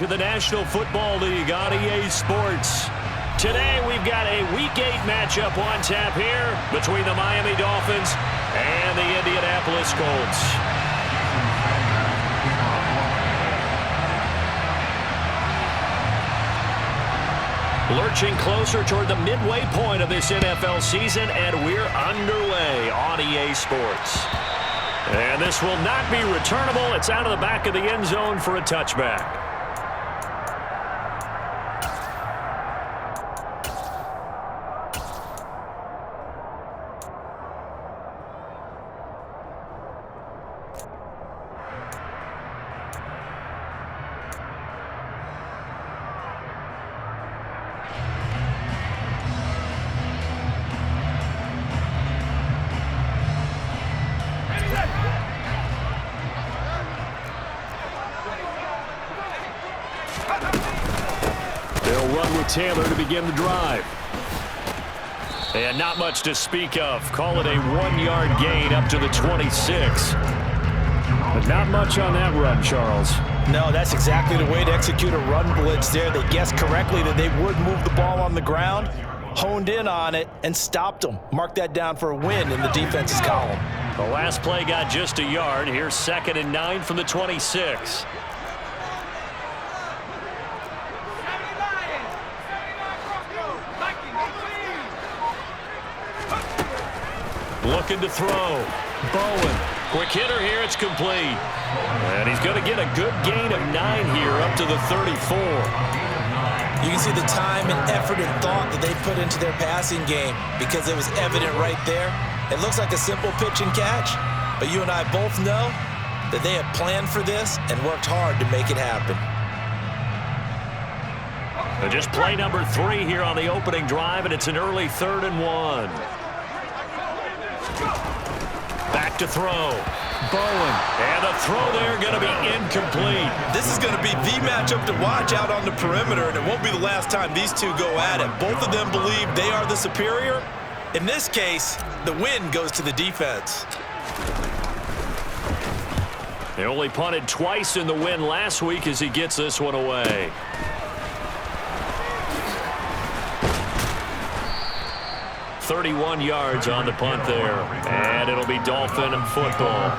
To the National Football League on EA Sports. Today we've got a Week 8 matchup on tap here between the Miami Dolphins and the Indianapolis Colts. Lurching closer toward the midway point of this NFL season, and we're underway on EA Sports. And this will not be returnable. It's out of the back of the end zone for a touchback. They'll run with Taylor to begin the drive. And not much to speak of. Call it a 1-yard gain up to the 26. But not much on that run, Charles. No, that's exactly the way to execute a run blitz there. They guessed correctly that they would move the ball on the ground, honed in on it, and stopped them. Mark that down for a win in the defense's column. The last play got just a yard. Here's 2nd and 9 from the 26. Looking to throw. Bowen. Quick hitter here. It's complete. And he's going to get a good gain of 9 here up to the 34. You can see the time and effort and thought that they put into their passing game because it was evident right there. It looks like a simple pitch and catch, but you and I both know that they have planned for this and worked hard to make it happen. Just play number 3 here on the opening drive, and it's an early 3rd and 1. Back to throw. Bowen. And the throw there going to be incomplete. This is going to be the matchup to watch out on the perimeter, and it won't be the last time these two go at it. Both of them believe they are the superior. In this case, the win goes to the defense. They only punted twice in the win last week as he gets this one away. .31 yards on the punt there. And it'll be Dolphin football.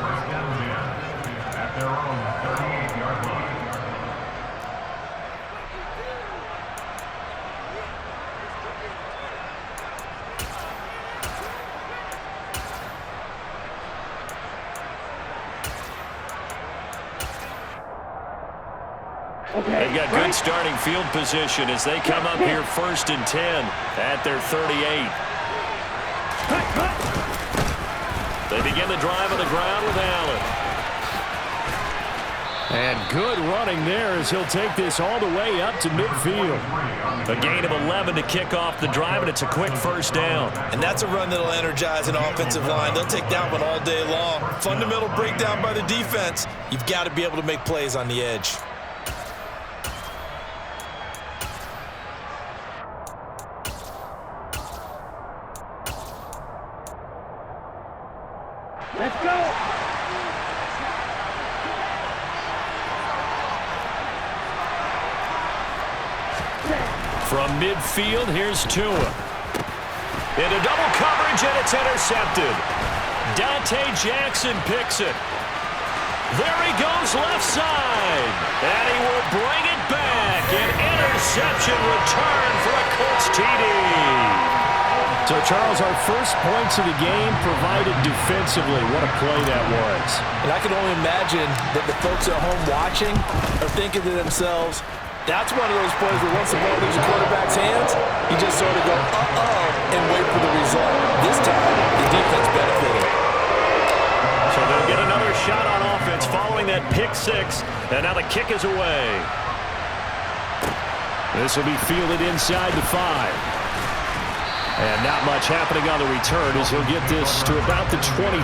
They've got good starting field position as they come up here 1st and 10 at their 38. They begin the drive on the ground with Allen. And good running there as he'll take this all the way up to midfield. A gain of 11 to kick off the drive, and it's a quick 1st down. And that's a run that'll energize an offensive line. They'll take that one all day long. Fundamental breakdown by the defense. You've got to be able to make plays on the edge. Let's go! From midfield, here's Tua. Into double coverage, and it's intercepted. Dante Jackson picks it. There he goes left side. And he will bring it back. An interception return for a Colts TD. So, Charles, our first points of the game provided defensively. What a play that was. And I can only imagine that the folks at home watching are thinking to themselves, that's one of those plays where once the ball leaves the quarterback's hands, you just sort of go, uh-oh, and wait for the result. This time, the defense benefited. So they'll get another shot on offense following that pick 6, and now the kick is away. This will be fielded inside the 5. And not much happening on the return as he'll get this to about the 23.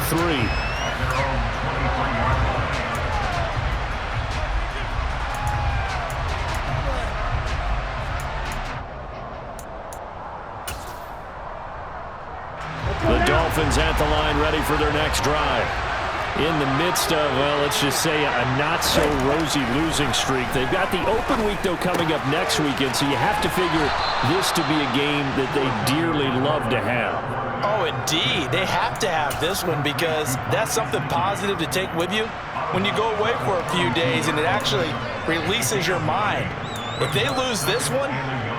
The Dolphins at the line ready for their next drive. in the midst of, well, let's just say a not-so-rosy losing streak. They've got the open week, though, coming up next weekend, so you have to figure this to be a game that they dearly love to have. Oh, indeed. They have to have this one because that's something positive to take with you when you go away for a few days, and it actually releases your mind. If they lose this one,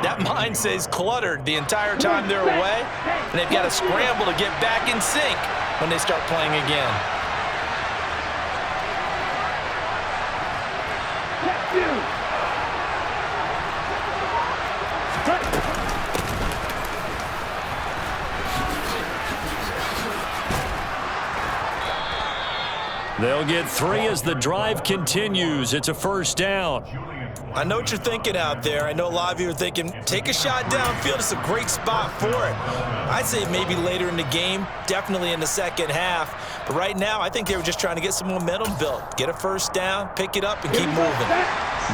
that mind stays cluttered the entire time they're away, and they've got to scramble to get back in sync when they start playing again. They'll get 3 as the drive continues. It's a first down. I know what you're thinking out there. I know a lot of you are thinking, take a shot downfield. It's a great spot for it. I'd say maybe later in the game, definitely in the second half. But right now, I think they were just trying to get some momentum built. Get a first down, pick it up, and keep moving.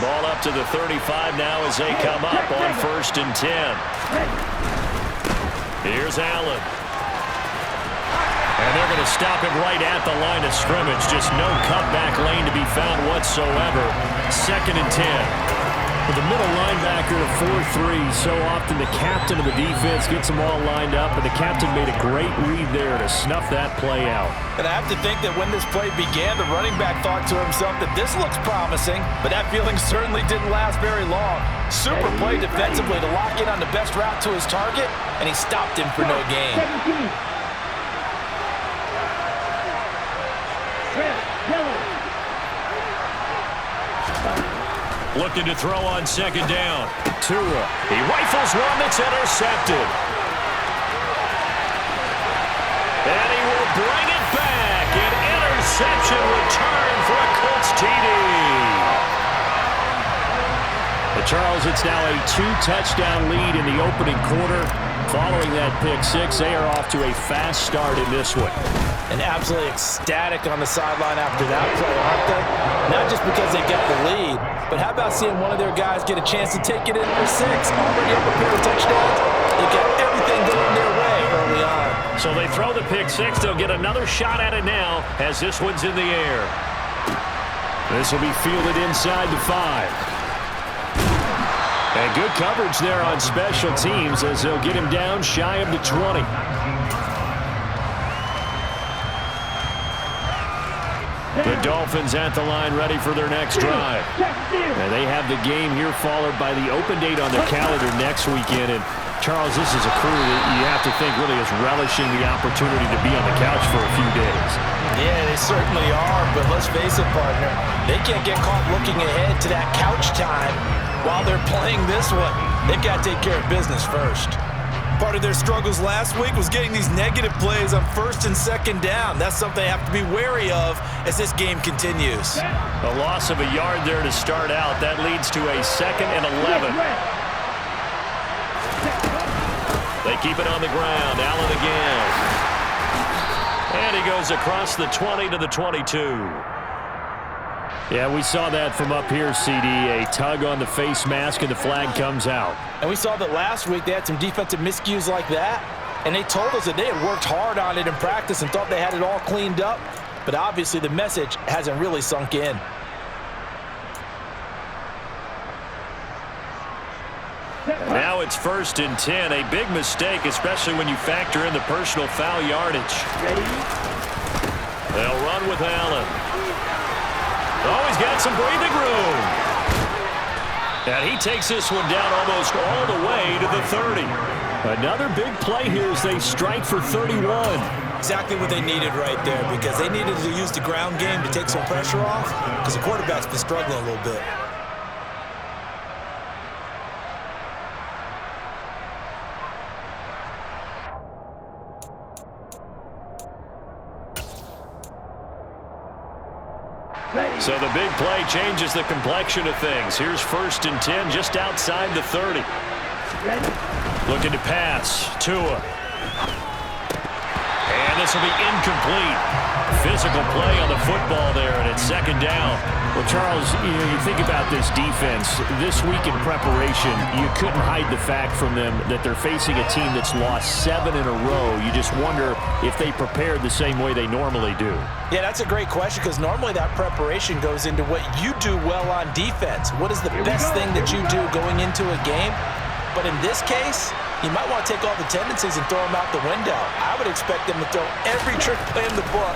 Ball up to the 35 now as they come up on 1st and 10. Here's Allen. And they're going to stop him right at the line of scrimmage. Just no cutback lane to be found whatsoever. 2nd and 10. With the middle linebacker of 4-3, so often the captain of the defense gets them all lined up, but the captain made a great read there to snuff that play out. And I have to think that when this play began, the running back thought to himself that this looks promising, but that feeling certainly didn't last very long. Super play defensively to lock in on the best route to his target, and he stopped him for no gain. Looking to throw on 2nd down. Tua. He rifles one that's intercepted. And he will bring it back. An interception return for a Colts TD. Charles, it's now a 2-touchdown lead in the opening quarter. Following that pick-6, they are off to a fast start in this one. And absolutely ecstatic on the sideline after that play, aren't they? Not just because they got the lead, but how about seeing one of their guys get a chance to take it in for 6? Already up a pair of touchdowns. They got everything going their way early on. So they throw the pick-6. They'll get another shot at it now as this one's in the air. This will be fielded inside the 5. And good coverage there on special teams as they'll get him down shy of the 20. The Dolphins at the line ready for their next drive. And they have the game here followed by the open date on their calendar next weekend. And Charles, this is a crew that you have to think really is relishing the opportunity to be on the couch for a few days. Yeah, they certainly are, but let's face it, partner. They can't get caught looking ahead to that couch time while they're playing this one. They've got to take care of business first. Part of their struggles last week was getting these negative plays on 1st and 2nd down. That's something they have to be wary of as this game continues. A loss of a yard there to start out. That leads to a 2nd and 11. They keep it on the ground. Allen again. And he goes across the 20 to the 22. Yeah, we saw that from up here, CD. A tug on the face mask, and the flag comes out. And we saw that last week they had some defensive miscues like that, and they told us that they had worked hard on it in practice and thought they had it all cleaned up, but obviously the message hasn't really sunk in. Now it's 1st and 10. A big mistake, especially when you factor in the personal foul yardage. They'll run with Allen. Oh, he's got some breathing room. And he takes this one down almost all the way to the 30. Another big play here as they strike for 31. Exactly what they needed right there, because they needed to use the ground game to take some pressure off, because the quarterback's been struggling a little bit. So the big play changes the complexion of things. Here's 1st and 10 just outside the 30. Looking to pass. Tua. And this will be incomplete. physical play on the football there, and it's second down. Well, Charles, you think about this defense. This week in preparation, you couldn't hide the fact from them that they're facing a team that's lost 7 in a row. You just wonder if they prepared the same way they normally do. Yeah, that's a great question because normally that preparation goes into what you do well on defense. What is the best thing that you do going into a game? But in this case, you might want to take all the tendencies and throw them out the window. I would expect them to throw every trick play in the book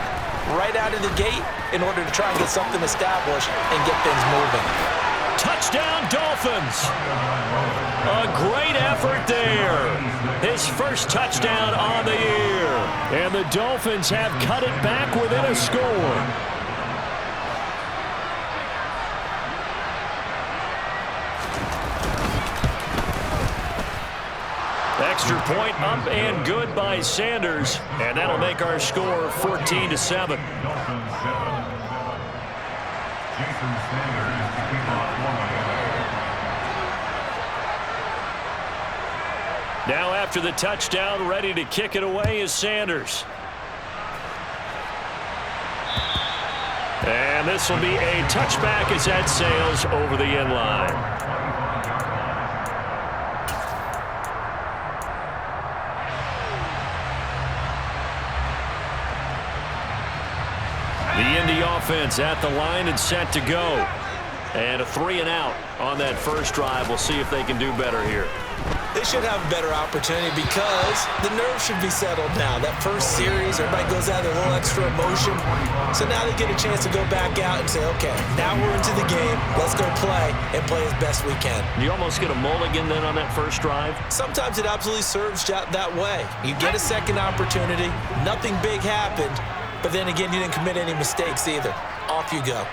right out of the gate in order to try and get something established and get things moving. Touchdown, Dolphins. A great effort there. His first touchdown on the year. And the Dolphins have cut it back within a score. Extra point up and good by Sanders, and that'll make our score 14-7. Now after the touchdown, ready to kick it away is Sanders. And this will be a touchback as that sails over the end line. The Indy offense at the line and set to go. And a 3-and-out on that first drive. We'll see if they can do better here. They should have a better opportunity because the nerves should be settled now. That first series, everybody goes out with a little extra emotion. So now they get a chance to go back out and say, okay, now we're into the game. Let's go play and play as best we can. You almost get a mulligan then on that first drive? Sometimes it absolutely serves that way. You get a second opportunity. Nothing big happened. But then again, you didn't commit any mistakes either. Off you go.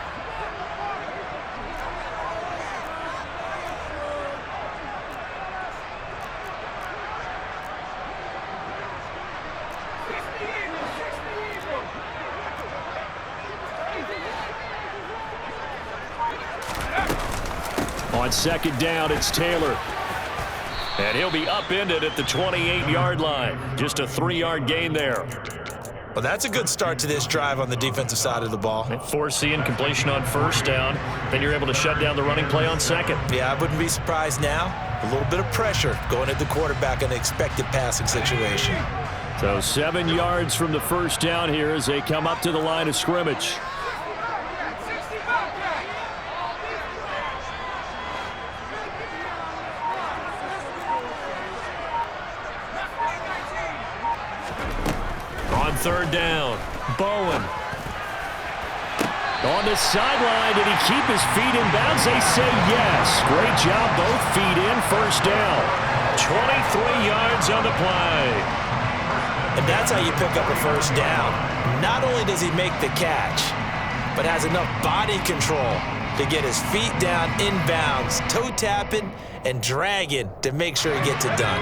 On second down, it's Taylor. And he'll be upended at the 28-yard line. Just a 3-yard gain there. Well, that's a good start to this drive on the defensive side of the ball. Forcing incompletion on first down. Then you're able to shut down the running play on second. Yeah, I wouldn't be surprised now. A little bit of pressure going at the quarterback in an expected passing situation. So 7 yards from the first down here as they come up to the line of scrimmage. Third down. Bowen. On the sideline, did he keep his feet in bounds? They say yes. Great job, both feet in, first down. 23 yards on the play. And that's how you pick up a first down. Not only does he make the catch, but has enough body control to get his feet down inbounds, toe tapping and dragging to make sure he gets it done.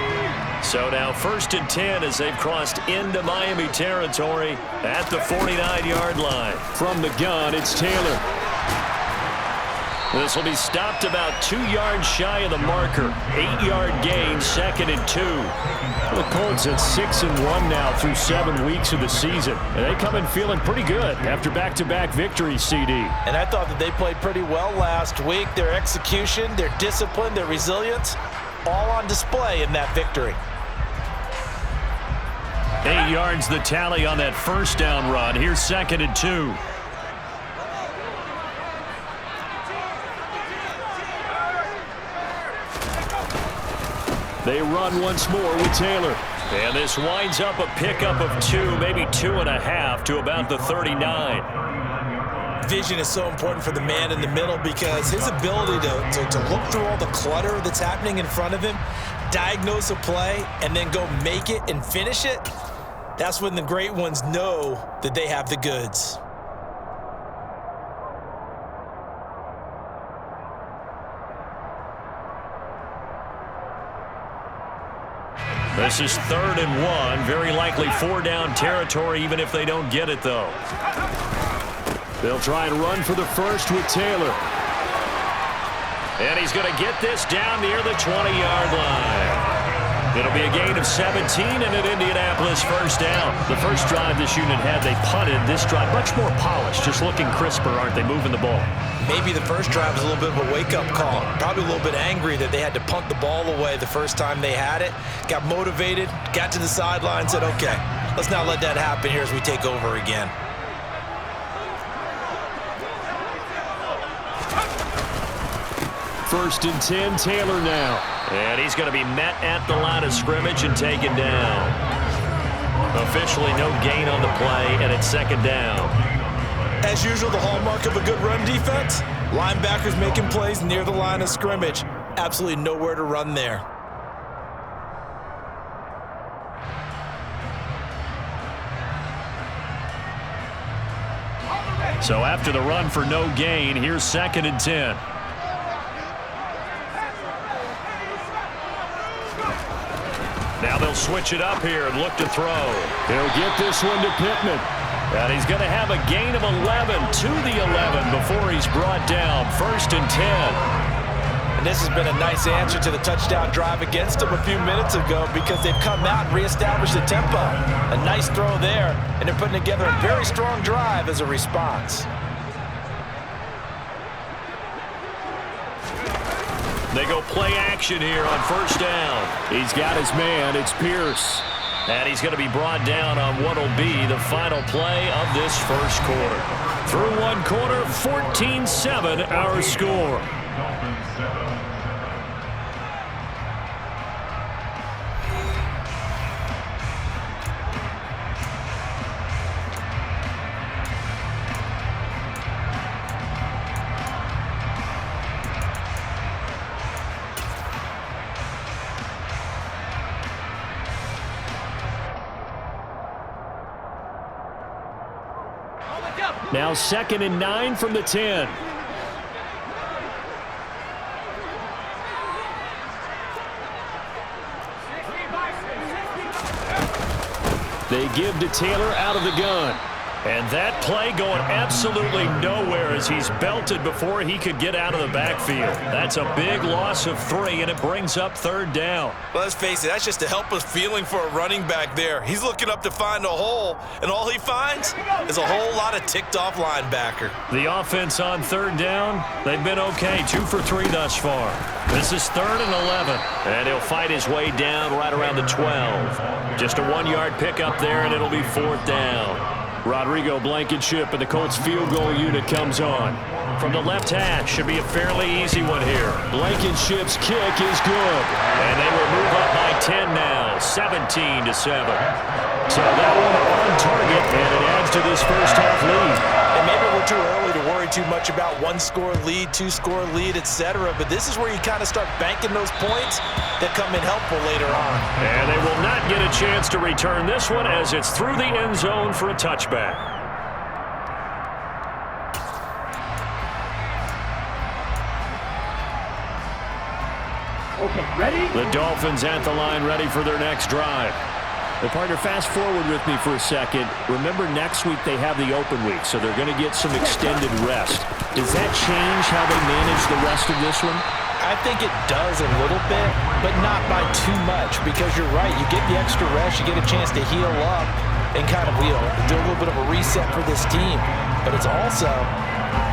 So now 1st and 10 as they've crossed into Miami territory at the 49-yard line. From the gun, it's Taylor. This will be stopped about 2 yards shy of the marker. 8-yard gain, 2nd and 2. The Colts at 6-1 now through 7 weeks of the season. And they come in feeling pretty good after back-to-back victories, CD. And I thought that they played pretty well last week. Their execution, their discipline, their resilience, all on display in that victory. 8 yards the tally on that first down run. Here's 2nd and 2. They run once more with Taylor. And this winds up a pickup of 2, maybe 2.5 to about the 39. Vision is so important for the man in the middle because his ability to look through all the clutter that's happening in front of him, diagnose a play, and then go make it and finish it, that's when the great ones know that they have the goods. This is 3rd and 1. Very likely 4-down territory, even if they don't get it, though. They'll try and run for the first with Taylor. And he's going to get this down near the 20-yard line. It'll be a gain of 17 and an Indianapolis first down. The first drive this unit had, they punted. This drive, much more polished, just looking crisper, aren't they, moving the ball? Maybe the first drive was a little bit of a wake-up call. Probably a little bit angry that they had to punt the ball away the first time they had it. Got motivated, got to the sideline, said, okay, let's not let that happen here as we take over again. First and 10, Taylor now. And he's going to be met at the line of scrimmage and taken down. Officially no gain on the play, and it's second down. As usual, the hallmark of a good run defense, linebackers making plays near the line of scrimmage. Absolutely nowhere to run there. So after the run for no gain, here's second and 10. Now they'll switch it up here and look to throw. He'll get this one to Pittman. And he's going to have a gain of 11 to the 11 before he's brought down. First and 10. And this has been a nice answer to the touchdown drive against them a few minutes ago because they've come out and reestablished the tempo. A nice throw there, and they're putting together a very strong drive as a response. They go play action here on first down. He's got his man. It's Pierce. And he's going to be brought down on what will be the final play of this first quarter. Through one quarter, 14-7 our score. Now second and 9 from the 10. They give to Taylor out of the gun. And that play going absolutely nowhere as he's belted before he could get out of the backfield. That's a big loss of 3, and it brings up third down. Well, let's face it, that's just a helpless feeling for a running back there. He's looking up to find a hole, and all he finds is a whole lot of ticked-off linebacker. The offense on third down, they've been okay, 2 for 3 thus far. This is third and 11, and he'll fight his way down right around the 12. Just a 1-yard pickup there, and it'll be fourth down. Rodrigo Blankenship and the Colts field goal unit comes on. From the left hash, should be a fairly easy one here. Blankenship's kick is good. And they will move up by 10 now, 17-7. So that one on target, and it adds to this first half lead. And maybe we're too early to worry too much about 1-score lead, 2-score lead, etc. But this is where you kind of start banking those points that come in helpful later on. And they will not get a chance to return this one as it's through the end zone for a touchback. Okay, ready? The Dolphins at the line ready for their next drive. Well, partner, fast forward with me for a second. Remember, next week they have the open week, so they're going to get some extended rest. Does that change how they manage the rest of this one? I think it does a little bit, but not by too much, because you're right. You get the extra rest, you get a chance to heal up and kind of, do a little bit of a reset for this team. But it's also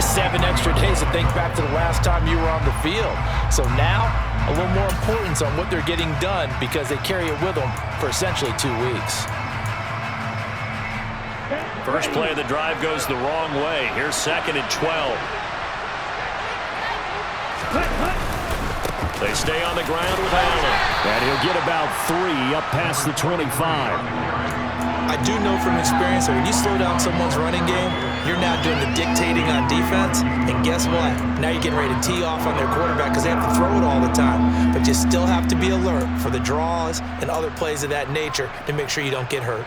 7 extra days to think back to the last time you were on the field. So now, a little more importance on what they're getting done because they carry it with them for essentially 2 weeks. First play of the drive goes the wrong way. Here's second and 12. They stay on the ground with Allen. And he'll get about 3 up past the 25. I do know from experience that when you slow down someone's running game, you're now doing the dictating on defense. And guess what? Now you're getting ready to tee off on their quarterback because they have to throw it all the time. But you still have to be alert for the draws and other plays of that nature to make sure you don't get hurt.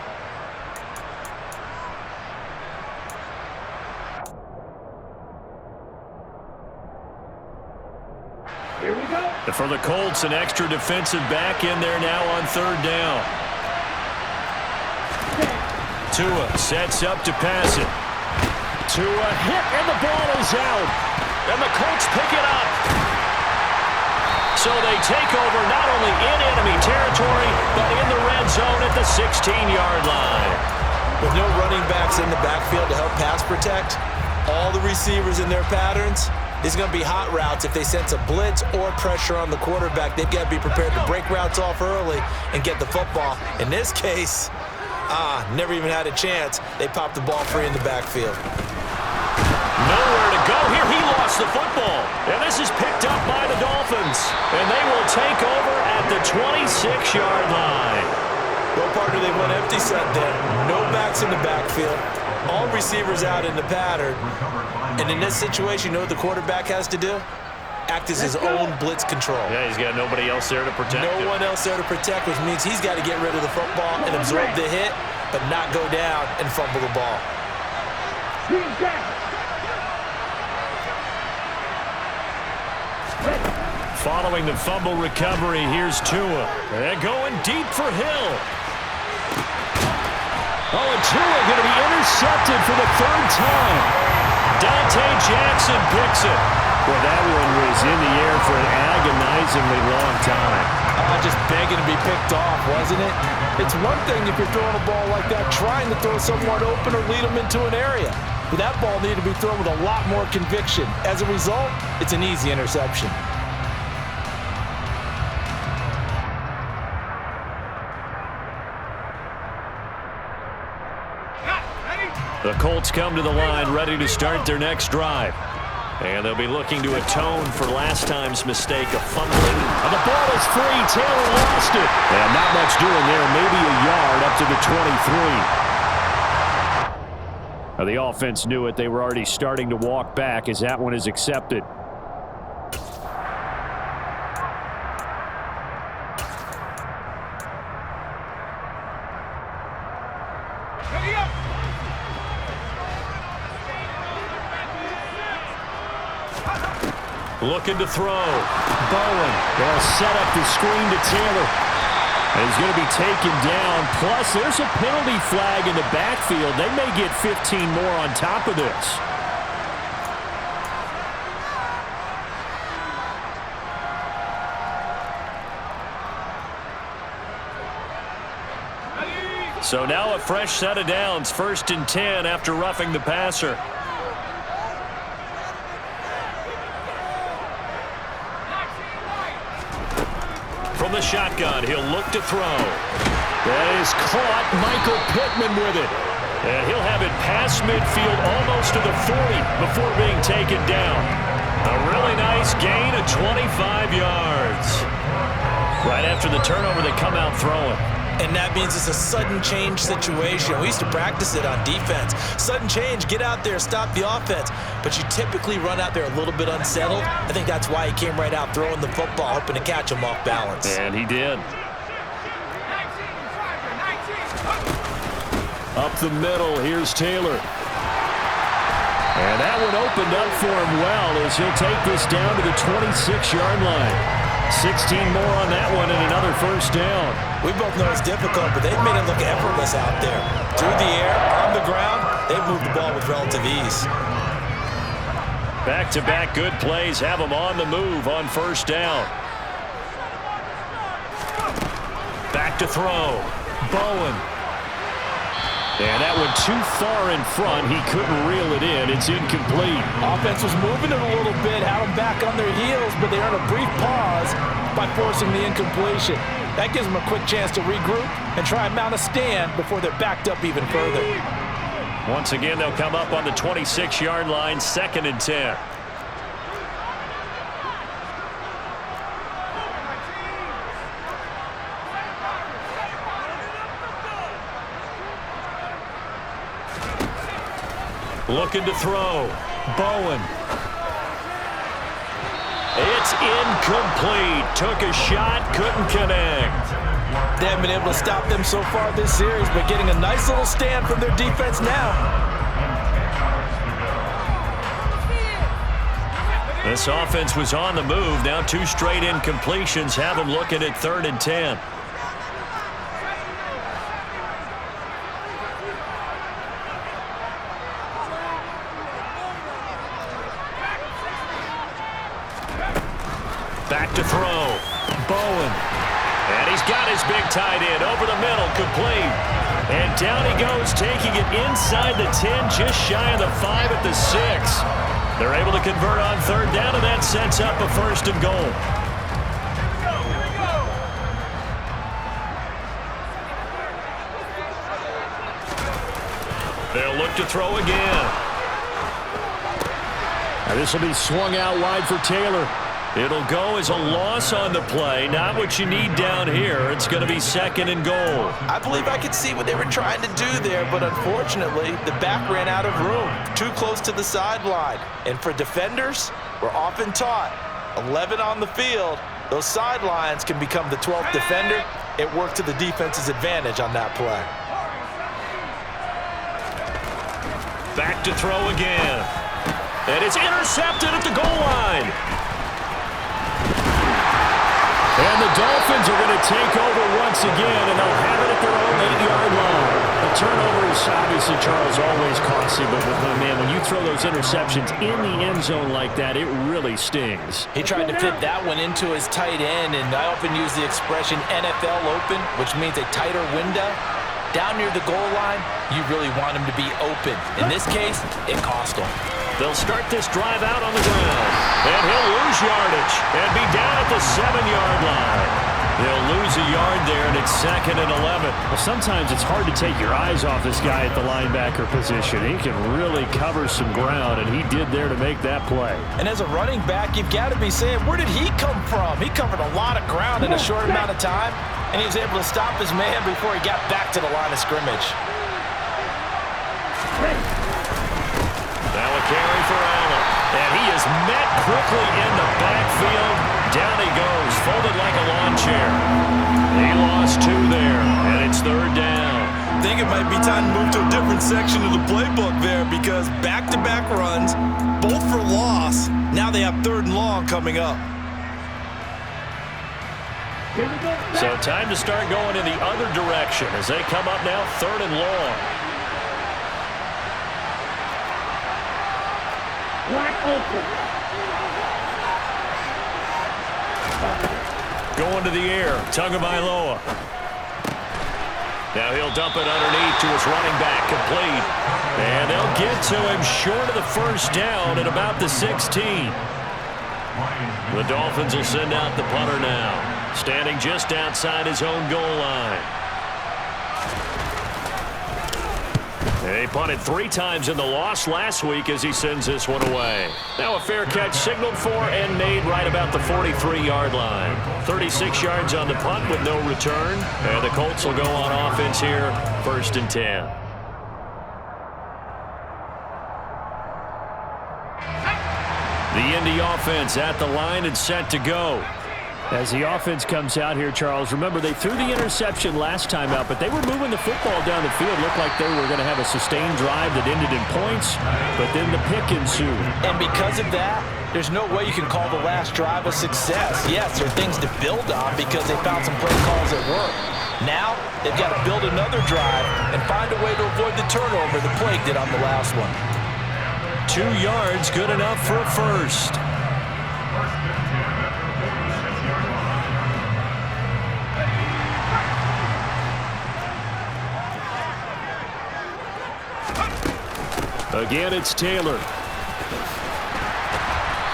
Here we go. For the Colts, an extra defensive back in there now on third down. Tua sets up to pass it. Tua hit, and the ball is out. And the Colts pick it up. So they take over not only in enemy territory, but in the red zone at the 16-yard line. With no running backs in the backfield to help pass protect, all the receivers in their patterns, these are going to be hot routes. If they sense a blitz or pressure on the quarterback, they've got to be prepared to break routes off early and get the football. In this case, never even had a chance. They popped the ball free in the backfield. Nowhere to go here. He lost the football. And this is picked up by the Dolphins. And they will take over at the 26-yard line. Well, partner, they went empty set there. No backs in the backfield. All receivers out in the pattern. And in this situation, you know what the quarterback has to do? Act as his own blitz control. Yeah, he's got nobody else there to protect him. No one else there to protect, which means he's got to get rid of the football and absorb the hit, but not go down and fumble the ball. Following the fumble recovery, here's Tua. They're going deep for Hill. Oh, and Tua going to be intercepted for the third time. Dante Jackson picks it. Well, that one was in the air for an agonizingly long time. Just begging to be picked off, wasn't it? It's one thing if you're throwing a ball like that, trying to throw someone open or lead them into an area. But that ball needed to be thrown with a lot more conviction. As a result, it's an easy interception. The Colts come to the line ready to start their next drive. And they'll be looking to atone for last time's mistake of fumbling. And the ball is free. Taylor lost it. And not much doing there. Maybe a yard up to the 23. Now, the offense knew it. They were already starting to walk back as that one is accepted. Looking to throw. Bowen. They'll set up the screen to Taylor. And he's going to be taken down. Plus, there's a penalty flag in the backfield. They may get 15 more on top of this. So now a fresh set of downs. 1st and 10 after roughing the passer. From the shotgun, he'll look to throw. That is caught. Michael Pittman with it. And he'll have it past midfield almost to the 40 before being taken down. A really nice gain of 25 yards. Right after the turnover, they come out throwing. And that means it's a sudden change situation. We used to practice it on defense. Sudden change, get out there, stop the offense. But you typically run out there a little bit unsettled. I think that's why he came right out throwing the football, hoping to catch him off balance. And he did. Up the middle, here's Taylor. And that one opened up for him well as he'll take this down to the 26-yard line. 16 more on that one and another first down. We both know it's difficult, but they've made it look effortless out there. Through the air, on the ground, they've moved the ball with relative ease. Back-to-back good plays have them on the move on first down. Back to throw. Bowen. And that one too far in front. He couldn't reel it in. It's incomplete. Offense was moving it a little bit, had them back on their heels, but they earned a brief pause by forcing the incompletion. That gives them a quick chance to regroup and try and mount a stand before they're backed up even further. Once again, they'll come up on the 26-yard line, 2nd and 10. Looking to throw. Bowen. It's incomplete. Took a shot, couldn't connect. They haven't been able to stop them so far this series, but getting a nice little stand from their defense now. This offense was on the move. Now 2 straight incompletions have them looking at 3rd and 10. Back to to throw. Bowen. And he's got his big tight end over the middle, complete. And down he goes, taking it inside the 10, just shy of the 5 at the 6. They're able to convert on third down, and that sets up a 1st and goal. They'll look to throw again. Now this will be swung out wide for Taylor. It'll go as a loss on the play. Not what you need down here. It's going to be 2nd and goal. I believe I could see what they were trying to do there, but unfortunately, the back ran out of room. Too close to the sideline. And for defenders, we're often taught, 11 on the field, those sidelines can become the 12th defender. It worked to the defense's advantage on that play. Back to throw again. And it's intercepted at the goal line. And the Dolphins are going to take over once again, and they'll have it at their own 8-yard line. A turnover is obviously, Charles, always costly, but man, when you throw those interceptions in the end zone like that, it really stings. He tried to fit that one into his tight end, and I often use the expression NFL open, which means a tighter window. Down near the goal line, you really want him to be open. In this case, it cost him. They'll start this drive out on the ground. And he'll lose yardage and be down at the 7-yard line. They'll lose a yard there, and it's 2nd and 11. Well, sometimes it's hard to take your eyes off this guy at the linebacker position. He can really cover some ground, and he did there to make that play. And as a running back, you've got to be saying, where did he come from? He covered a lot of ground in a short amount of time, and he was able to stop his man before he got back to the line of scrimmage. Now a carry for Allen. And he is met quickly in the backfield. Down he goes, folded like a lawn chair. He lost 2 there, and it's 3rd down. I think it might be time to move to a different section of the playbook there, because back-to-back runs, both for loss. Now they have 3rd and long coming up. So time to start going in the other direction as they come up now 3rd and long. Going to the air, Tagovailoa. Now he'll dump it underneath to his running back, complete. And they'll get to him short of the 1st down at about the 16. The Dolphins will send out the punter now, standing just outside his own goal line. He punted 3 times in the loss last week as he sends this one away. Now a fair catch signaled for and made right about the 43-yard line. 36 yards on the punt with no return. And the Colts will go on offense here, 1st and 10. The Indy offense at the line and set to go. As the offense comes out here, Charles, remember they threw the interception last time out, but they were moving the football down the field. Looked like they were going to have a sustained drive that ended in points, but then the pick ensued. And because of that, there's no way you can call the last drive a success. Yes, there are things to build on because they found some play calls at work. Now, they've got to build another drive and find a way to avoid the turnover the Plague did on the last one. 2 yards, good enough for a 1st. Again, it's Taylor.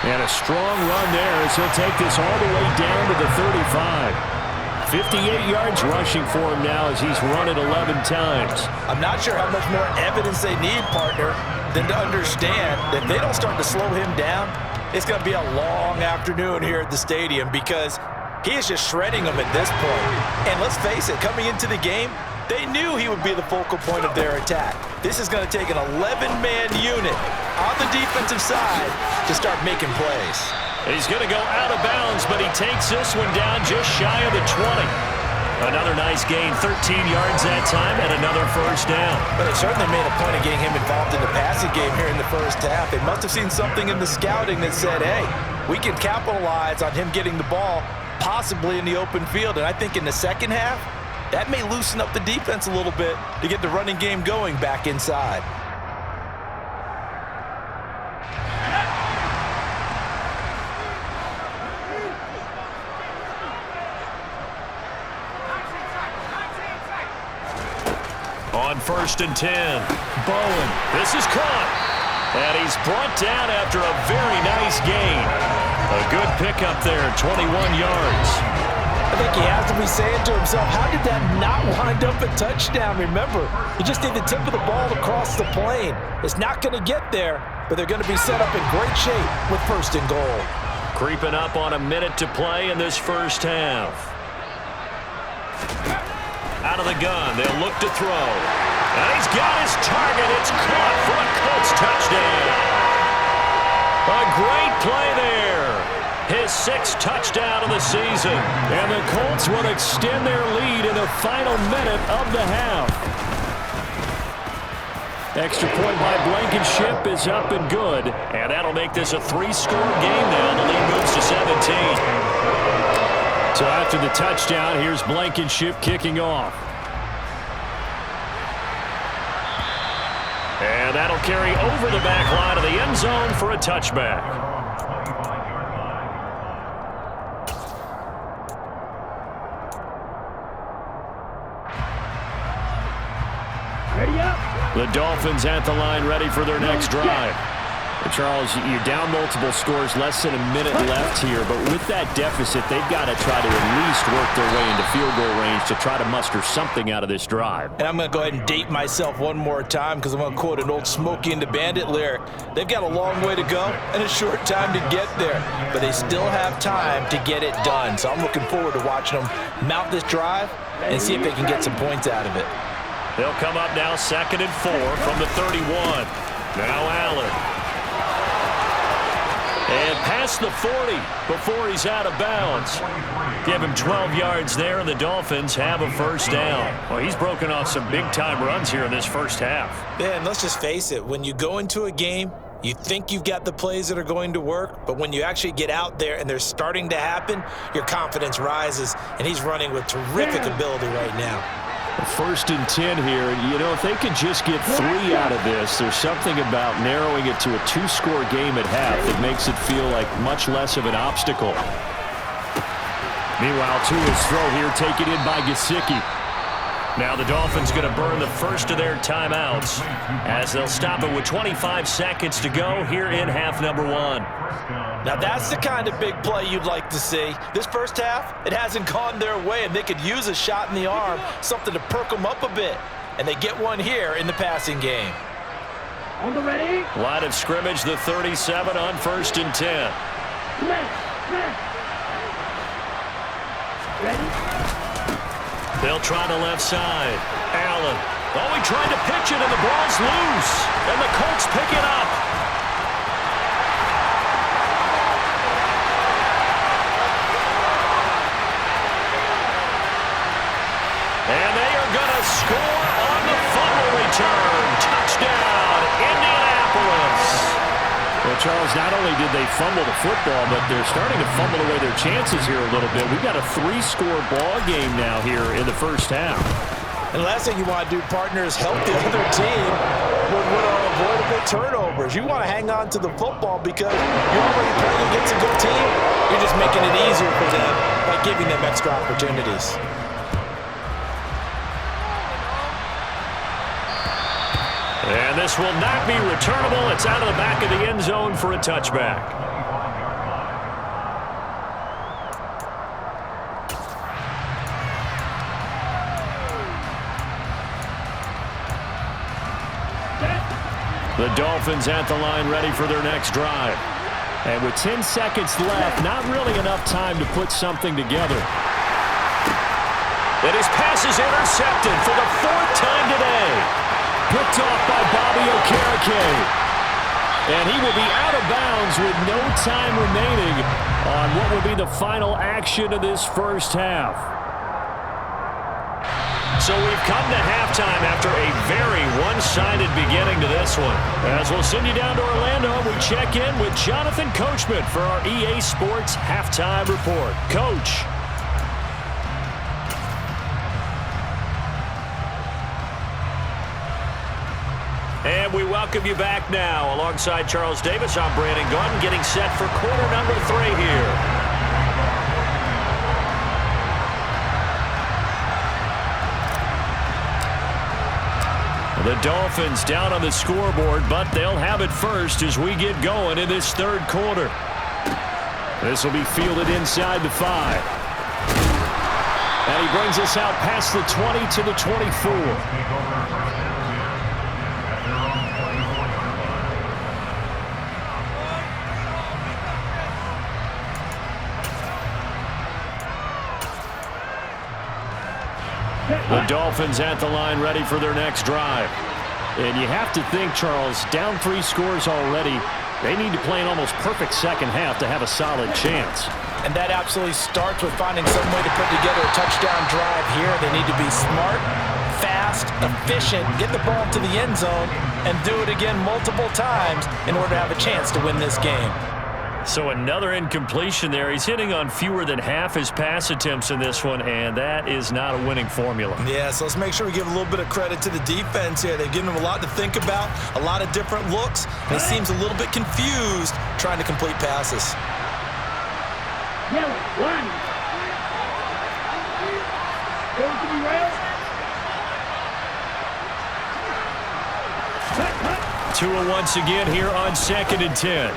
And a strong run there as he'll take this all the way down to the 35. 58 yards rushing for him now as he's run it 11 times. I'm not sure how much more evidence they need, partner, than to understand that if they don't start to slow him down, it's going to be a long afternoon here at the stadium because he is just shredding them at this point. And let's face it, coming into the game, they knew he would be the focal point of their attack. This is going to take an 11-man unit on the defensive side to start making plays. He's going to go out of bounds, but he takes this one down just shy of the 20. Another nice gain, 13 yards that time, and another 1st down. But they certainly made a point of getting him involved in the passing game here in the 1st half. They must have seen something in the scouting that said, hey, we can capitalize on him getting the ball possibly in the open field. And I think in the 2nd half, that may loosen up the defense a little bit to get the running game going back inside. On 1st and 10. Bowen. This is caught. And he's brought down after a very nice gain. A good pickup there, 21 yards. I think he has to be saying to himself, how did that not wind up a touchdown? Remember, you just need the tip of the ball across the plane. It's not going to get there, but they're going to be set up in great shape with 1st and goal. Creeping up on a minute to play in this first half. Out of the gun, they'll look to throw. And he's got his target. It's caught for a Colts touchdown. A great play there. His 6th touchdown of the season. And the Colts will extend their lead in the final minute of the half. Extra point by Blankenship is up and good. And that'll make this a 3-score game now. The lead moves to 17. So after the touchdown, here's Blankenship kicking off. And that'll carry over the back line of the end zone for a touchback. Ready up. The Dolphins at the line ready for their next drive. Charles, you're down multiple scores, less than a minute left here, but with that deficit, they've got to try to at least work their way into field goal range to try to muster something out of this drive. And I'm going to go ahead and date myself one more time because I'm going to quote an old Smokey and the Bandit lyric. They've got a long way to go and a short time to get there, but they still have time to get it done. So I'm looking forward to watching them mount this drive and see if they can get some points out of it. They'll come up now 2nd and 4 from the 31. Now Allen. And past the 40 before he's out of bounds. Give him 12 yards there, and the Dolphins have a first down. Well, he's broken off some big-time runs here in this first half. Yeah, and let's just face it. When you go into a game, you think you've got the plays that are going to work, but when you actually get out there and they're starting to happen, your confidence rises, and he's running with terrific ability right now. 1st and 10 here. You know, if they could just get 3 out of this, there's something about narrowing it to a 2-score game at half that makes it feel like much less of an obstacle. Meanwhile, Tua's throw here taken in by Gesicki. Now the Dolphins going to burn the first of their timeouts as they'll stop it with 25 seconds to go here in half number 1. Now that's the kind of big play you'd like to see. This first half, it hasn't gone their way, and they could use a shot in the arm, something to perk them up a bit. And they get one here in the passing game. On the ready. Line of scrimmage, the 37 on 1st and 10. Ready. They'll try the left side. Allen. Oh, he tried to pitch it, and the ball's loose. And the Colts pick it up. And they are going to score on the fumble return. Touchdown, Indianapolis. Well, Charles, not only did they fumble the football, but they're starting to fumble away their chances here a little bit. We've got a 3-score ball game now here in the first half. And the last thing you want to do, partner, is help the other team with what are avoidable turnovers. You want to hang on to the football because you're already playing against a good team. You're just making it easier for them by giving them extra opportunities. And this will not be returnable. It's out of the back of the end zone for a touchback. The Dolphins at the line ready for their next drive. And with 10 seconds left, not really enough time to put something together. And his pass is intercepted for the 4th time today. Picked off by Bobby Okereke. And he will be out of bounds with no time remaining on what will be the final action of this first half. So we've come to halftime after a very one-sided beginning to this one. As we'll send you down to Orlando, we check in with Jonathan Coachman for our EA Sports Halftime Report. Coach. And we welcome you back now. Alongside Charles Davis, I'm Brandon Gaudin, getting set for quarter number 3 here. The Dolphins down on the scoreboard, but they'll have it first as we get going in this third quarter. This will be fielded inside the 5. And he brings us out past the 20 to the 24. The Dolphins at the line ready for their next drive. And you have to think, Charles, down 3 scores already. They need to play an almost perfect second half to have a solid chance. And that absolutely starts with finding some way to put together a touchdown drive here. They need to be smart, fast, efficient, get the ball to the end zone, and do it again multiple times in order to have a chance to win this game. So another incompletion there. He's hitting on fewer than half his pass attempts in this one, and that is not a winning formula. Yeah, so let's make sure we give a little bit of credit to the defense here. They've given him a lot to think about, a lot of different looks, and he seems a little bit confused trying to complete passes. Tua once again here on 2nd and 10.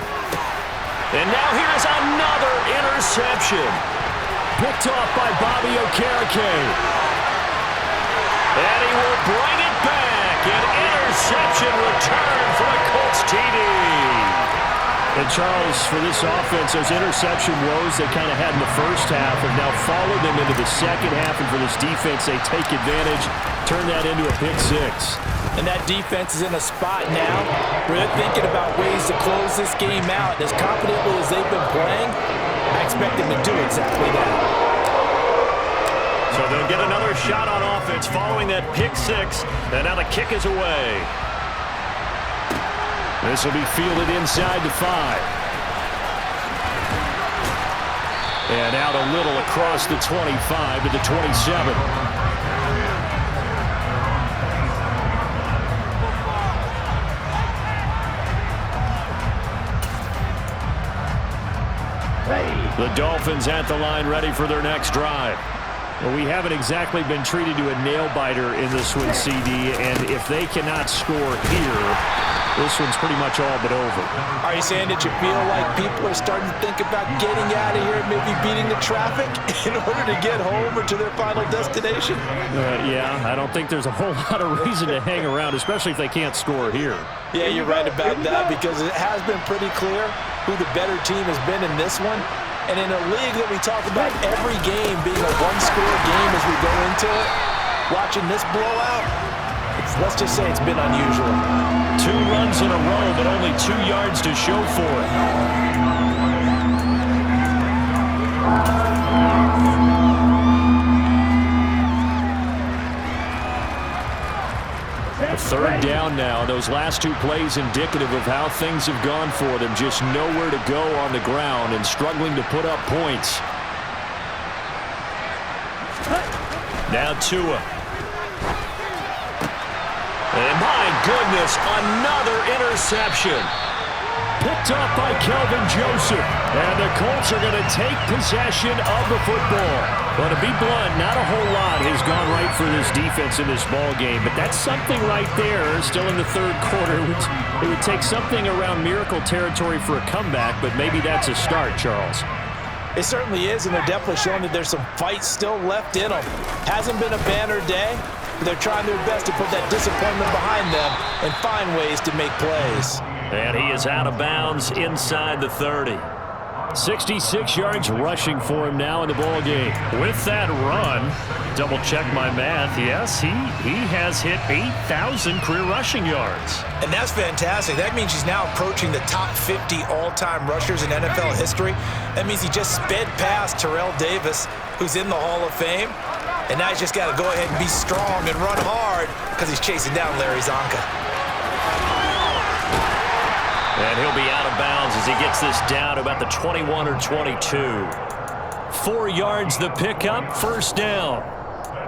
And now here's another interception. Picked off by wk8. And he will bring it back. An interception return for the Colts TD. And Charles, for this offense, those interception woes they kind of had in the first half have now followed them into the second half. And for this defense, they take advantage, turn that into a pick 6. And that defense is in a spot now where they're thinking about ways to close this game out. As confidently as they've been playing, I expect them to do exactly that. So they'll get another shot on offense following that pick 6. And now the kick is away. This will be fielded inside the 5. And out a little across the 25 to the 27. The Dolphins at the line ready for their next drive. Well, we haven't exactly been treated to a nail-biter in this one, CD, and if they cannot score here, this one's pretty much all but over. Are you saying that you feel like people are starting to think about getting out of here and maybe beating the traffic in order to get home or to their final destination? Yeah, I don't think there's a whole lot of reason to hang around, especially if they can't score here. Yeah, you're right about that because it has been pretty clear who the better team has been in this one. And in a league that we talk about every game being a one-score game as we go into it, watching this blowout, let's just say it's been unusual. 2 runs in a row, but only 2 yards to show for it. A 3rd down now. Those last 2 plays indicative of how things have gone for them. Just nowhere to go on the ground and struggling to put up points. Now Tua. And my goodness, another interception. Picked off by Kelvin Joseph. And the Colts are going to take possession of the football. Well, to be blunt, not a whole lot has gone right for this defense in this ball game. But that's something right there, still in the 3rd quarter. It would take something around miracle territory for a comeback, but maybe that's a start, Charles. It certainly is, and they're definitely showing that there's some fight still left in them. Hasn't been a banner day. They're trying their best to put that disappointment behind them and find ways to make plays. And he is out of bounds inside the 30. 66 yards rushing for him now in the ball game. With that run, double check my math. Yes, he has hit 8,000 career rushing yards. And that's fantastic. That means he's now approaching the top 50 all-time rushers in NFL history. That means he just sped past Terrell Davis, who's in the Hall of Fame. And now he's just got to go ahead and be strong and run hard because he's chasing down Larry Zonka. And he'll be out of bounds as he gets this down to about the 21 or 22. 4 yards the pickup, 1st down.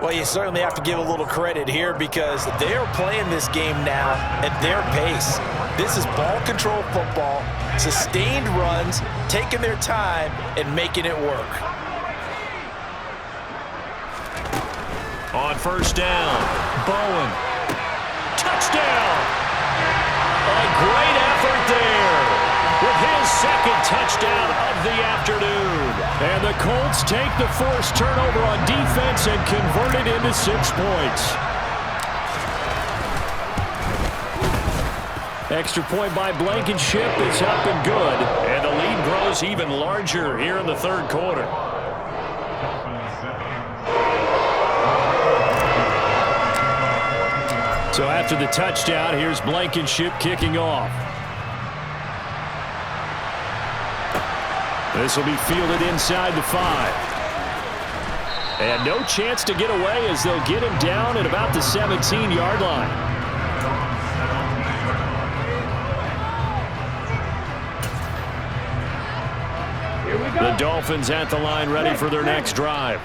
Well, you certainly have to give a little credit here because they're playing this game now at their pace. This is ball control football, sustained runs, taking their time and making it work. On 1st down, Bowen. Touchdown! touchdown. A great effort there with his second touchdown of the afternoon. And the Colts take the forced turnover on defense and convert it into 6 points. Extra point by Blankenship is up and good. And the lead grows even larger here in the third quarter. So after the touchdown, here's Blankenship kicking off. This will be fielded inside the 5. And no chance to get away as they'll get him down at about the 17-yard line. The Dolphins at the line ready for their next drive.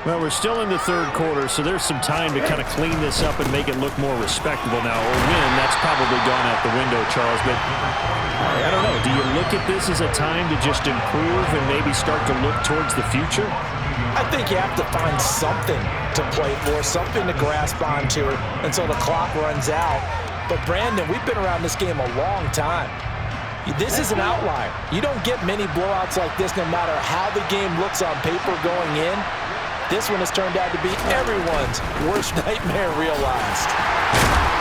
Well, we're still in the third quarter, so there's some time to kind of clean this up and make it look more respectable now. Or win, that's probably gone out the window, Charles. But I don't know. Do you look at this as a time to just improve and maybe start to look towards the future? I think you have to find something to play for, something to grasp onto until the clock runs out. But, Brandon, we've been around this game a long time. This is an outlier. You don't get many blowouts like this no matter how the game looks on paper going in. This one has turned out to be everyone's worst nightmare realized.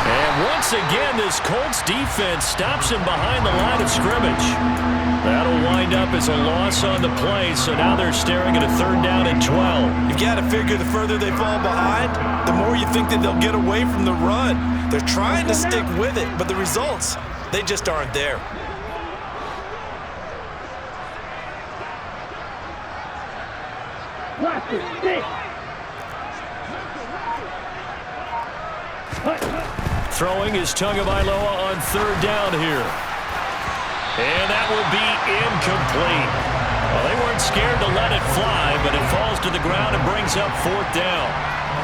And once again, this Colts defense stops him behind the line of scrimmage. That'll wind up as a loss on the play, so now they're staring at a 3rd down and 12. You've got to figure the further they fall behind, the more you think that they'll get away from the run. They're trying to stick with it, but the results, they just aren't there. Throwing is Tagovailoa on 3rd down here. And that will be incomplete. Well, they weren't scared to let it fly, but it falls to the ground and brings up 4th down.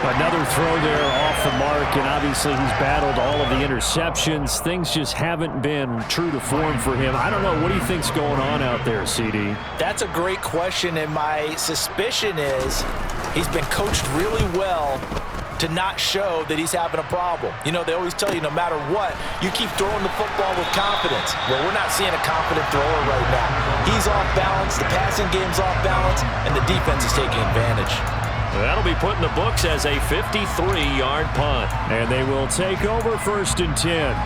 Another throw there off the mark, and obviously he's battled all of the interceptions. Things just haven't been true to form for him. I don't know. What do you think's going on out there, CD? That's a great question, and my suspicion is he's been coached really well to not show that he's having a problem. You know, they always tell you no matter what, you keep throwing the football with confidence. Well, we're not seeing a confident thrower right now. He's off balance, the passing game's off balance, and the defense is taking advantage. That'll be put in the books as a 53-yard punt. And they will take over 1st and 10.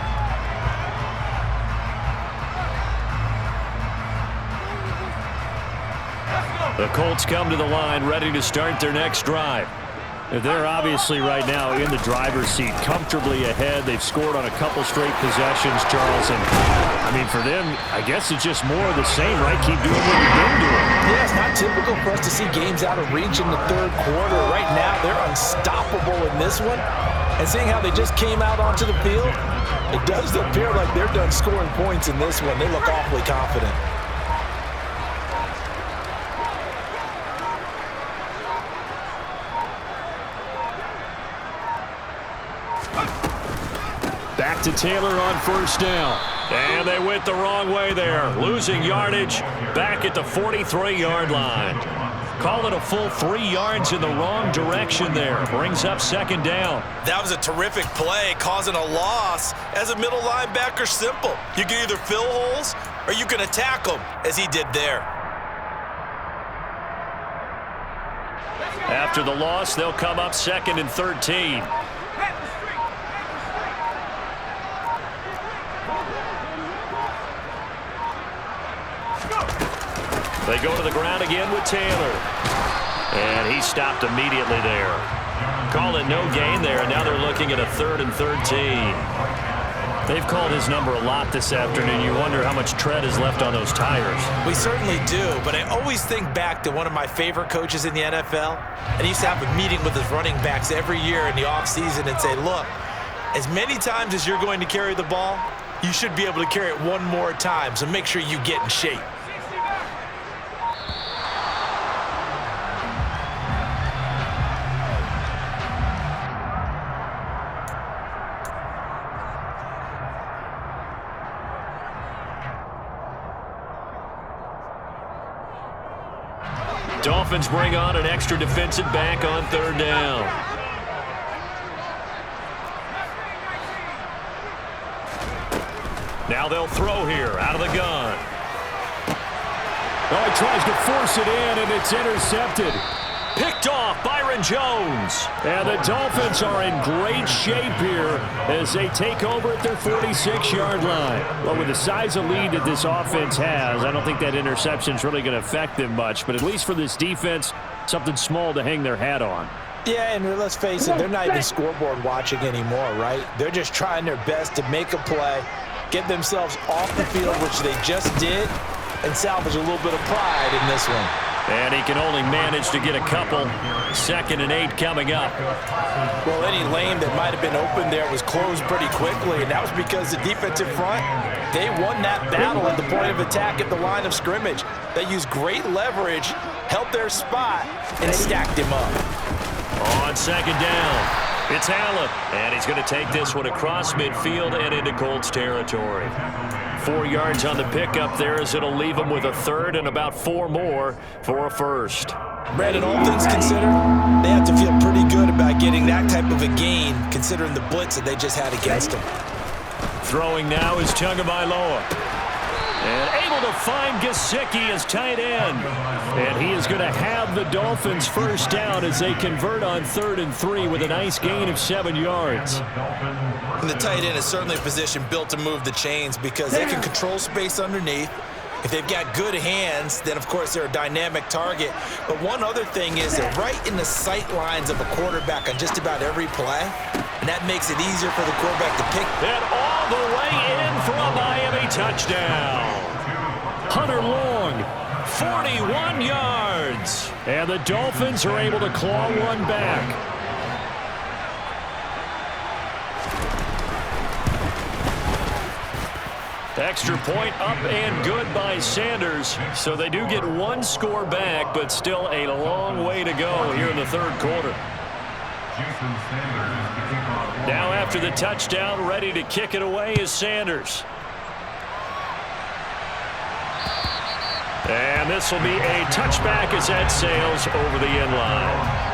The Colts come to the line ready to start their next drive. They're obviously right now in the driver's seat, comfortably ahead. They've scored on a couple straight possessions, Charles. And, I mean, for them, I guess it's just more of the same, right? Keep doing what you've been doing. Yeah, it's not typical for us to see games out of reach in the third quarter. Right now, they're unstoppable in this one. And seeing how they just came out onto the field, it does appear like they're done scoring points in this one. They look awfully confident. Back to Taylor on 1st down. And they went the wrong way there. Losing yardage back at the 43-yard line. Call it a full 3 yards in the wrong direction there. Brings up 2nd down. That was a terrific play, causing a loss. As a middle linebacker, simple. You can either fill holes or you can attack them, as he did there. After the loss, they'll come up 2nd and 13. They go to the ground again with Taylor. And he stopped immediately there. Call it no gain there, and now they're looking at a 3rd and 13. They've called his number a lot this afternoon. You wonder how much tread is left on those tires. We certainly do, but I always think back to one of my favorite coaches in the NFL. And he used to have a meeting with his running backs every year in the offseason and say, look, as many times as you're going to carry the ball, you should be able to carry it one more time, so make sure you get in shape. Dolphins bring on an extra defensive back on 3rd down. Now they'll throw here out of the gun. Oh, he tries to force it in, and it's intercepted. Picked off Byron Jones. And the Dolphins are in great shape here as they take over at their 46-yard line. Well, with the size of lead that this offense has, I don't think that interception is really going to affect them much. But at least for this defense, something small to hang their hat on. Yeah, and let's face it, they're not even scoreboard watching anymore, right? They're just trying their best to make a play, get themselves off the field, which they just did, and salvage a little bit of pride in this one. And he can only manage to get a couple. 2nd and 8 coming up. Well, any lane that might have been open there was closed pretty quickly, and that was because the defensive front, they won that battle at the point of attack at the line of scrimmage. They used great leverage, held their spot, and stacked him up. On 2nd down, it's Allen, and he's going to take this one across midfield and into Colts territory. 4 yards on the pickup there as it'll leave him with a 3rd and about 4 more for a 1st. Brandon, all things considered, they have to feel pretty good about getting that type of a gain considering the blitz that they just had against them. Throwing now is Tagovailoa. And able to find Gesicki as tight end. And he is going to have the Dolphins first down as they convert on 3rd and 3 with a nice gain of 7 yards. And the tight end is certainly a position built to move the chains because they can control space underneath. If they've got good hands, then of course they're a dynamic target. But one other thing is they're right in the sight lines of a quarterback on just about every play. And that makes it easier for the quarterback to pick. And all the way in for a Miami touchdown. Hunter Long. 41 yards. And the Dolphins are able to claw one back. Extra point up and good by Sanders. So they do get 1 score back, but still a long way to go here in the 3rd quarter. Now after the touchdown, ready to kick it away is Sanders. And this will be a touchback as that sails over the end line.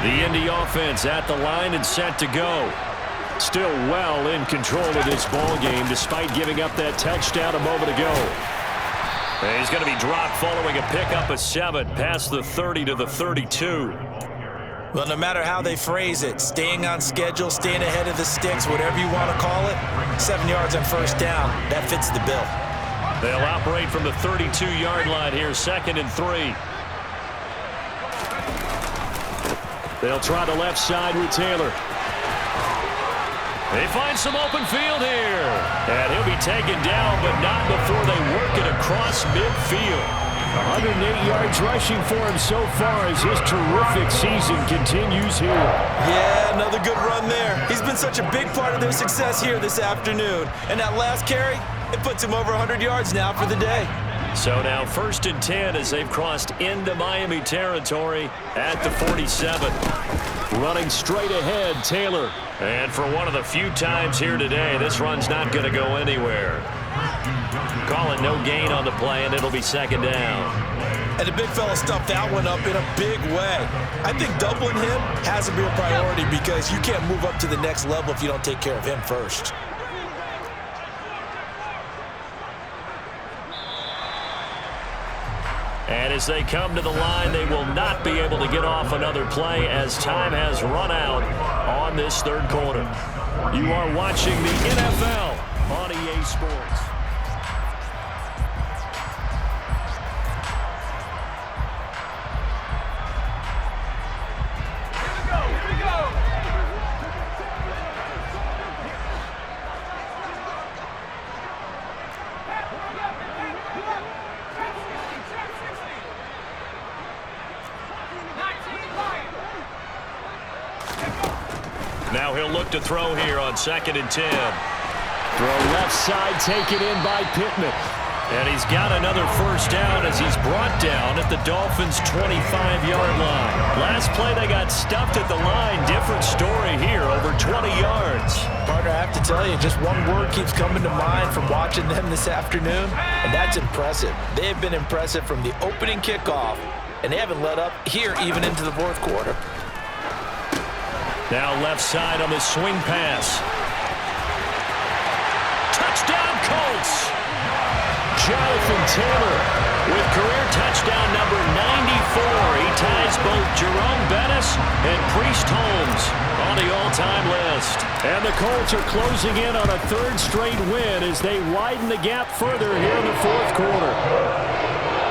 The Indy offense at the line and set to go. Still well in control of this ball game despite giving up that touchdown a moment ago. And he's going to be dropped following a pickup of 7 past the 30 to the 32. Well, no matter how they phrase it, staying on schedule, staying ahead of the sticks, whatever you want to call it, 7 yards on first down, that fits the bill. They'll operate from the 32-yard line here, 2nd and 3. They'll try the left side with Taylor. They find some open field here. And he'll be taken down, but not before they work it across midfield. 108 yards rushing for him so far as his terrific season continues here. Yeah, another good run there. He's been such a big part of their success here this afternoon. And that last carry, it puts him over 100 yards now for the day. So now 1st and 10 as they've crossed into Miami territory at the 47. Running straight ahead, Taylor. And for one of the few times here today, this run's not going to go anywhere. Call it no gain on the play, and it'll be 2nd down. And the big fella stuffed that one up in a big way. I think doubling him has to be a priority because you can't move up to the next level if you don't take care of him first. And as they come to the line, they will not be able to get off another play as time has run out on this 3rd quarter. You are watching the NFL on EA Sports. Now he'll look to throw here on 2nd and 10. Throw left side, taken in by Pittman. And he's got another first down as he's brought down at the Dolphins' 25-yard line. Last play, they got stuffed at the line. Different story here, over 20 yards. Partner, I have to tell you, just one word keeps coming to mind from watching them this afternoon, and that's impressive. They have been impressive from the opening kickoff, and they haven't let up here even into the fourth quarter. Now left side on the swing pass. Touchdown, Colts! Jonathan Taylor with career touchdown number 94. He ties both Jerome Bettis and Priest Holmes on the all-time list. And the Colts are closing in on a third straight win as they widen the gap further here in the fourth quarter.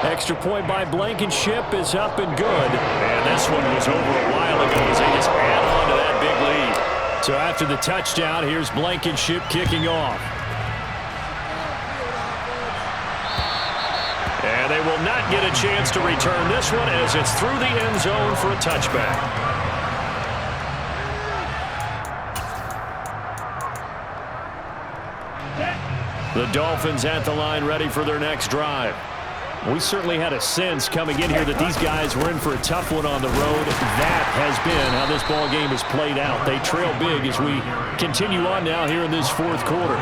Extra point by Blankenship is up and good. And this one was over a while ago as they just add on to that big lead. So after the touchdown, here's Blankenship kicking off. And they will not get a chance to return this one as it's through the end zone for a touchback. The Dolphins at the line ready for their next drive. We certainly had a sense coming in here that these guys were in for a tough one on the road. That has been how this ball game has played out. They trail big as we continue on now here in this fourth quarter.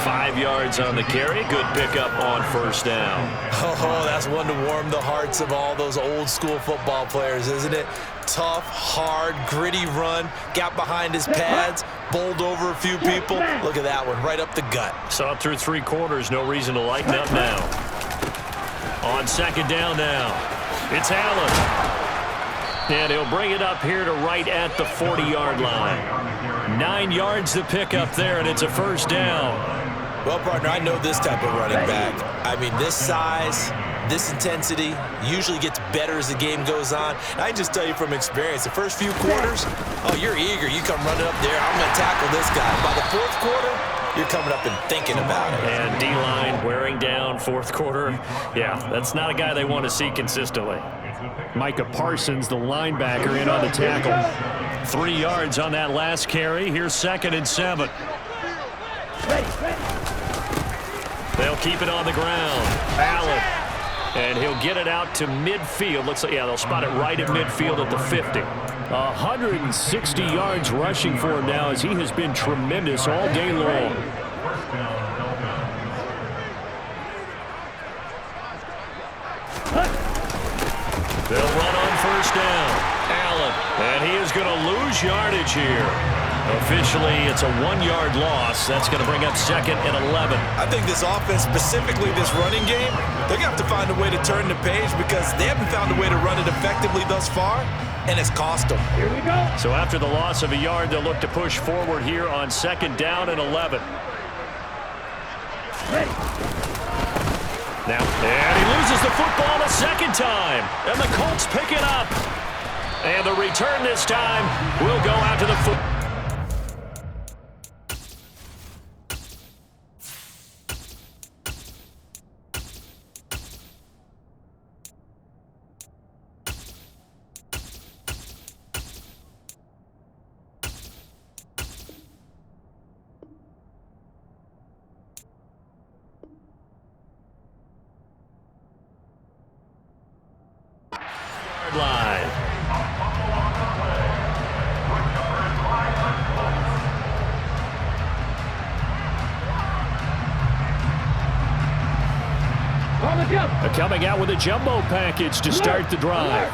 5 yards on the carry. Good pickup on first down. Oh, that's one to warm the hearts of all those old school football players, isn't it? Tough, hard, gritty run. Got behind his pads, bowled over a few people. Look at that one, right up the gut. Saw it through 3 quarters. No reason to lighten up now. On second down now, it's Allen. And he'll bring it up here to right at the 40-yard line. 9 yards to pick up there, and it's a first down. Well, partner, I know this type of running back. I mean, this size, this intensity usually gets better as the game goes on. And I can just tell you from experience, the first few quarters, oh, you're eager. You come running up there, I'm going to tackle this guy. By the fourth quarter, you're coming up and thinking about it. And D-line wearing down fourth quarter. Yeah, that's not a guy they want to see consistently. Micah Parsons, the linebacker, in on the tackle. 3 yards on that last carry. Here's 2nd and 7. They'll keep it on the ground. Allen. And he'll get it out to midfield. Looks like, yeah, they'll spot it right at midfield at the 50. 160 yards rushing for him now as he has been tremendous all day long. They'll run on first down. Allen. And he is going to lose yardage here. Officially, it's a 1-yard loss. That's going to bring up 2nd and 11. I think this offense, specifically this running game, they're going to have to find a way to turn the page because they haven't found a way to run it effectively thus far, and it's cost them. Here we go. So after the loss of a yard, they'll look to push forward here on 2nd down and 11. Now, and he loses the football a second time, and the Colts pick it up. And the return this time will go out to the football. Line. Coming out with a jumbo package to start the drive.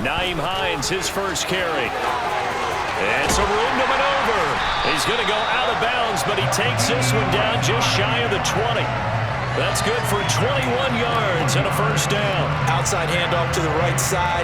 Nyheim Hines, his first carry. And some room to maneuver. He's going to go out of bounds, but he takes this one down just shy of the 20. That's good for 21 yards and a first down. Outside handoff to the right side.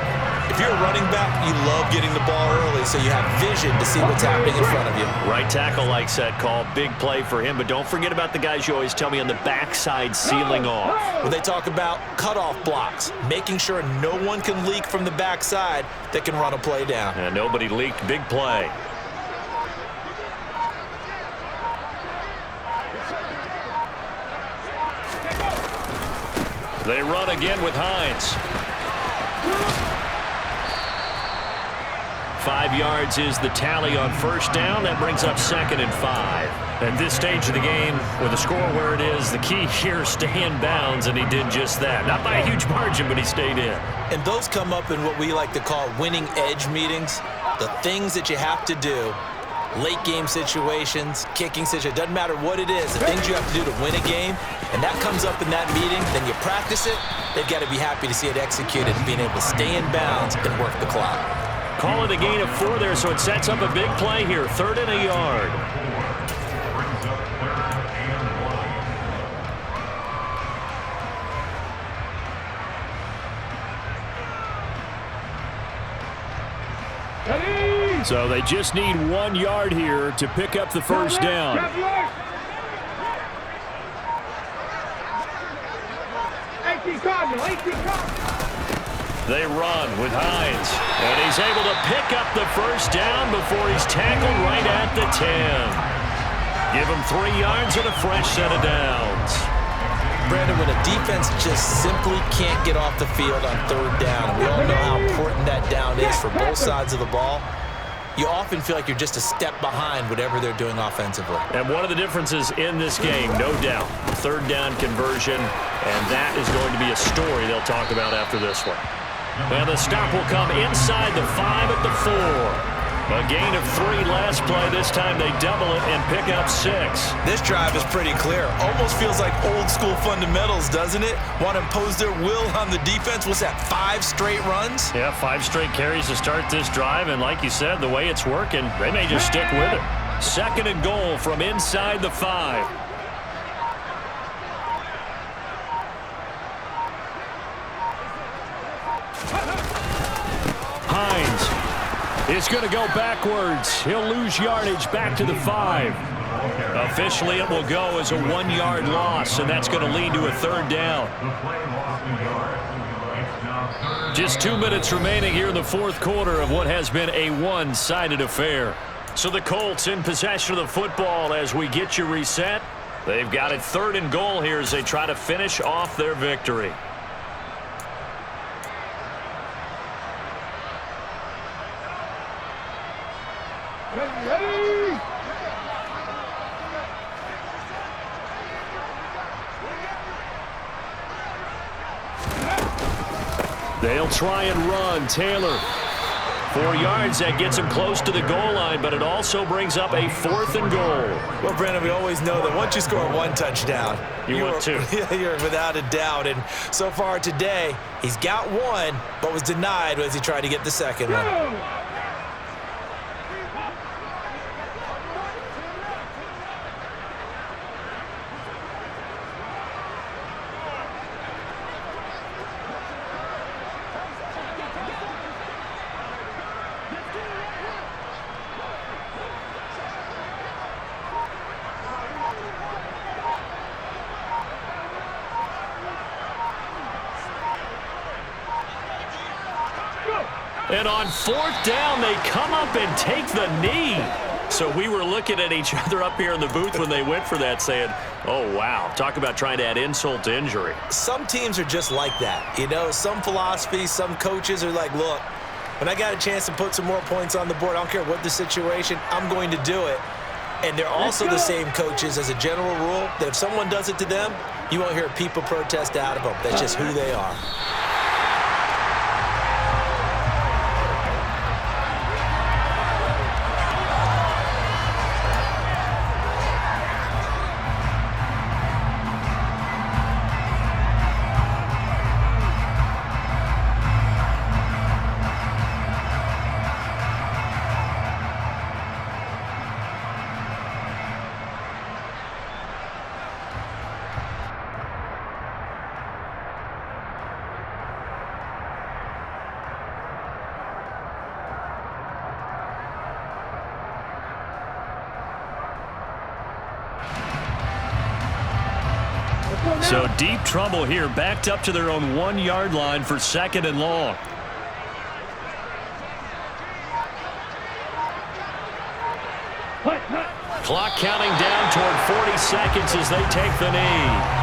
If you're a running back, you love getting the ball early so you have vision to see what's happening in front of you. Right tackle likes that call. Big play for him, but don't forget about the guys you always tell me on the backside sealing off. When they talk about cutoff blocks, making sure no one can leak from the backside that can run a play down. And nobody leaked. Big play. They run again with Hines. 5 yards is the tally on first down. That brings up 2nd and 5. At this stage of the game, with the score where it is, the key here, stay in bounds, and he did just that. Not by a huge margin, but he stayed in. And those come up in what we like to call winning edge meetings. The things that you have to do, late game situations, kicking situations, doesn't matter what it is, the things you have to do to win a game, and that comes up in that meeting, then you practice it, they've got to be happy to see it executed and being able to stay in bounds and work the clock. Call it a gain of 4 there, so it sets up a big play here, 3rd and a yard. So they just need 1 yard here to pick up the first down. They run with Hines, and he's able to pick up the first down before he's tackled right at the 10. Give him 3 yards and a fresh set of downs. Brandon, when a defense just simply can't get off the field on 3rd down, and we all know how important that down is for both sides of the ball, you often feel like you're just a step behind whatever they're doing offensively. And one of the differences in this game, no doubt, 3rd down conversion, and that is going to be a story they'll talk about after this one. And the stop will come inside the 5 at the 4. A gain of 3 last play. This time they double it and pick up 6. This drive is pretty clear. Almost feels like old school fundamentals, doesn't it? Want to impose their will on the defense. What's that, 5 straight runs? Yeah, 5 straight carries to start this drive. And like you said, the way it's working, they may just stick with it. 2nd and goal from inside the 5. Hines is going to go backwards. He'll lose yardage back to the 5. Officially, it will go as a 1-yard loss, and that's going to lead to a 3rd down. Just 2 minutes remaining here in the 4th quarter of what has been a one-sided affair. So the Colts in possession of the football as we get you reset. They've got it 3rd and goal here as they try to finish off their victory. They'll try and run. Taylor, 4 yards. That gets him close to the goal line, but it also brings up a 4th and goal. Well, Brandon, we always know that once you score 1 touchdown, want 2. You're without a doubt. And so far today, he's got 1, but was denied as he tried to get the 2nd one. And on 4th down, they come up and take the knee. So we were looking at each other up here in the booth when they went for that saying, oh, wow, talk about trying to add insult to injury. Some teams are just like that. You know, some philosophies, some coaches are like, look, when I got a chance to put some more points on the board, I don't care what the situation, I'm going to do it. And they're also the same coaches as a general rule that if someone does it to them, you won't hear people protest out of them. That's just who they are. So deep trouble here, backed up to their own 1-yard line for 2nd and long. Clock counting down toward 40 seconds as they take the knee.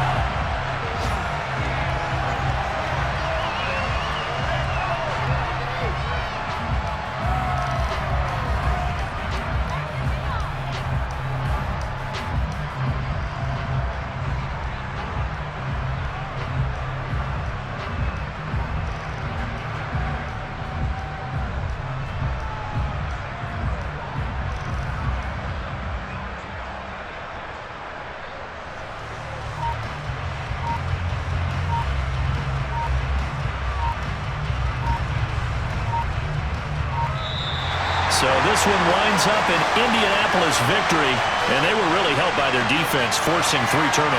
this one winds up an Indianapolis victory, and they were really helped by their defense, forcing 3 turnovers.